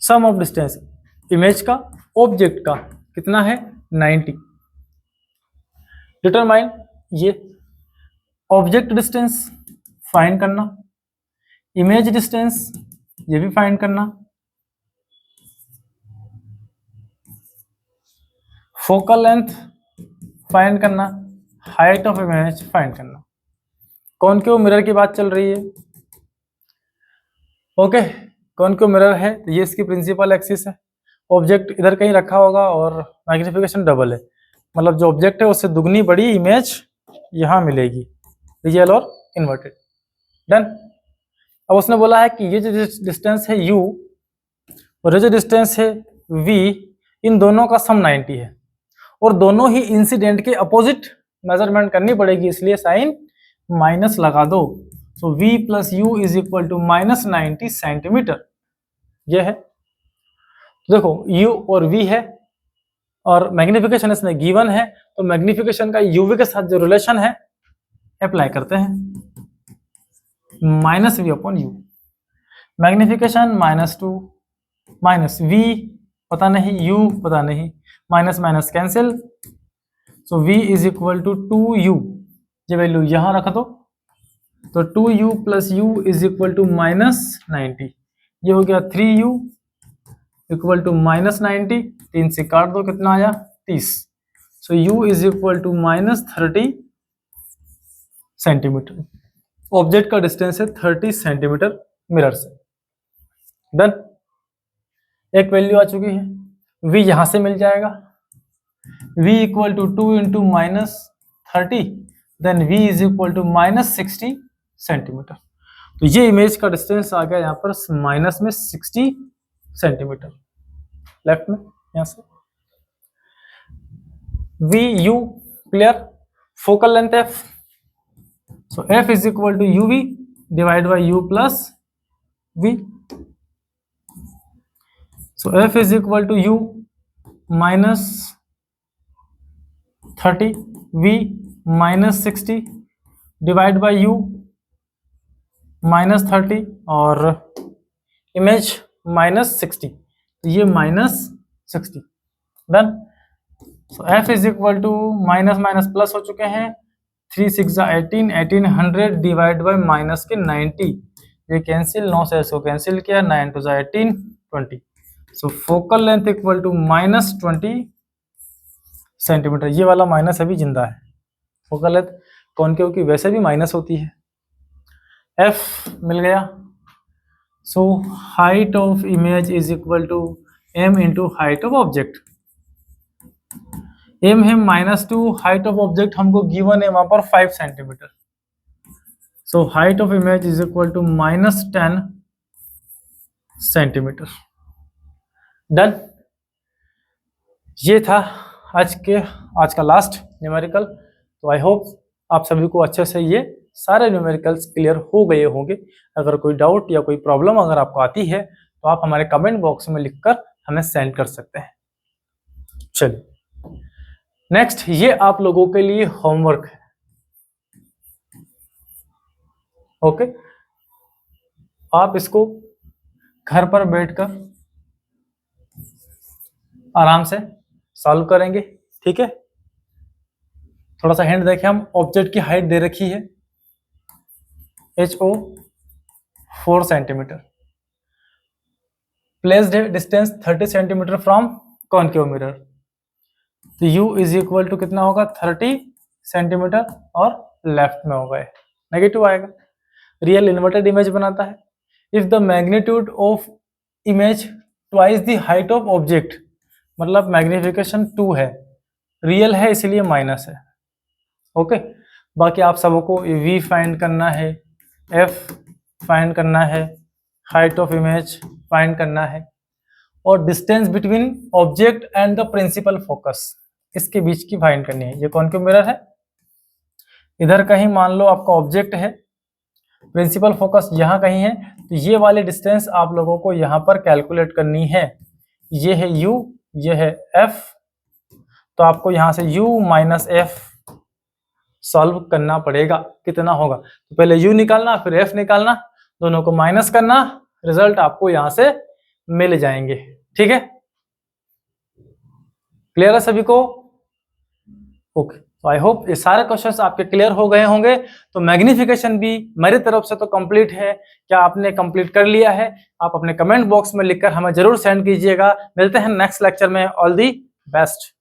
Sum of distance image का object का कितना है? 90। डिटरमाइन ये ऑब्जेक्ट डिस्टेंस फाइंड करना, इमेज डिस्टेंस ये भी फाइंड करना, फोकल लेंथ फाइंड करना, हाइट ऑफ इमेज फाइंड करना। कॉनकेव मिरर की बात चल रही है। ओके, कॉनकेव मिरर है तो ये इसकी प्रिंसिपल एक्सिस है, ऑब्जेक्ट इधर कहीं रखा होगा और मैग्निफिकेशन डबल है, मतलब जो ऑब्जेक्ट है उससे दुगनी बड़ी इमेज यहां मिलेगी, रियल और इन्वर्टेड। डन। अब उसने बोला है कि ये जो डिस्टेंस है u और ये जो डिस्टेंस है v, इन दोनों का सम 90 है, और दोनों ही इंसिडेंट के अपोजिट मेजरमेंट करनी पड़ेगी, इसलिए साइन माइनस लगा दो। So v plus U is equal to -90 centimetre. ये है, देखो u और v है और मैग्निफिकेशन इसमें गिवन है, तो मैग्निफिकेशन का uv के साथ जो रिलेशन है अप्लाई करते हैं, -v/u। मैग्निफिकेशन -2 माइनस v पता नहीं, u पता नहीं, minus minus cancel, so v is equal to 2u। ये वैल्यू यहां रख दो, तो 2u plus u is equal to -90। ये हो गया 3u इक्वल टू -90, 3 से काट दो, कितना आया? 30। So u is equal to -30 centimetre. Object का डिस्टेंस है 30 सेंटीमीटर मिरर से। डन। एक वैल्यू आ चुकी है, v यहां से मिल जाएगा, v equal to 2 into -30, then v is equal to -60 centimetre. तो ये इमेज का डिस्टेंस आ गया यहाँ पर माइनस में 60 सेंटीमीटर, लेफ्ट में यहां से। v u clear, focal length f, so f is equal to uv divide by u plus v। So f is equal to u minus 30, v minus 60 divide by u -30 और image -60, तो ये -60। Done. So f is equal to minus minus plus हो चुके हैं, 3 6 18, 1800 divide by minus के 90, ये cancel, 9 से इसको कैंसिल किया, 9 2 18 20। So focal length equal to -20 centimetre. ये वाला माइनस अभी जिंदा है, फोकल लेंथ कॉनकेव की वैसे भी माइनस होती है। f मिल गया, so height of image is equal to m into height of object. m है -2, हाइट ऑफ ऑब्जेक्ट हमको गिवन है वहां पर 5 centimetre, so height of image is equal to -10 centimetre. Done. ये था आज का लास्ट न्यूमेरिकल। तो आई होप आप सभी को अच्छे से ये सारे न्यूमेरिकल्स क्लियर हो गए होंगे। अगर कोई डाउट या कोई प्रॉब्लम अगर आपको आती है तो आप हमारे कमेंट बॉक्स में लिखकर हमें सेंड कर सकते हैं। चलिए नेक्स्ट, ये आप लोगों के लिए होमवर्क है। ओके, आप इसको घर पर बैठकर आराम से सॉल्व करेंगे, ठीक है। थोड़ा सा हिंट देखें, हम ऑब्जेक्ट की हाइट दे रखी है HO 4 centimetre, placed distance 30 centimetre from concave mirror, तो U इज इक्वल टू कितना होगा? 30 सेंटीमीटर और लेफ्ट में हो गए, नेगेटिव आएगा। रियल इन्वर्टेड इमेज बनाता है। If the magnitude of image twice the height of object, मतलब मैग्निफिकेशन 2 है, रियल है इसलिए माइनस है। ओके, बाकी आप सबको v फाइंड करना है, f फाइंड करना है, हाइट ऑफ इमेज फाइंड करना है, और distance between object and the principal focus, इसके बीच की फाइंड करनी है। ये कॉनकेव मिरर है, इधर कहीं मान लो आपका ऑब्जेक्ट है, प्रिंसिपल फोकस यहाँ कहीं है, तो ये वाली डिस्टेंस आप लोगों को यहाँ पर कैलकुलेट करनी है। ये है u, ये है f, तो आपको यहाँ से u माइनस f सॉल्व करना पड़ेगा। कितना होगा, तो पहले u निकालना फिर f निकालना, दोनों को माइनस करना, रिजल्ट आपको यहाँ से मिल जाएंगे। ठीक है, क्लियर है सभी को? ओके, तो आई होप ये सारे क्वेश्चंस आपके क्लियर हो गए होंगे। तो मैग्निफिकेशन भी मेरी तरफ से तो कंप्लीट है। क्या आपने कंप्लीट कर लिया है? आप अपने कमेंट बॉक्स में लिखकर हमें जरूर सेंड कीजिएगा। मिलते हैं नेक्स्ट लेक्चर में। All the best.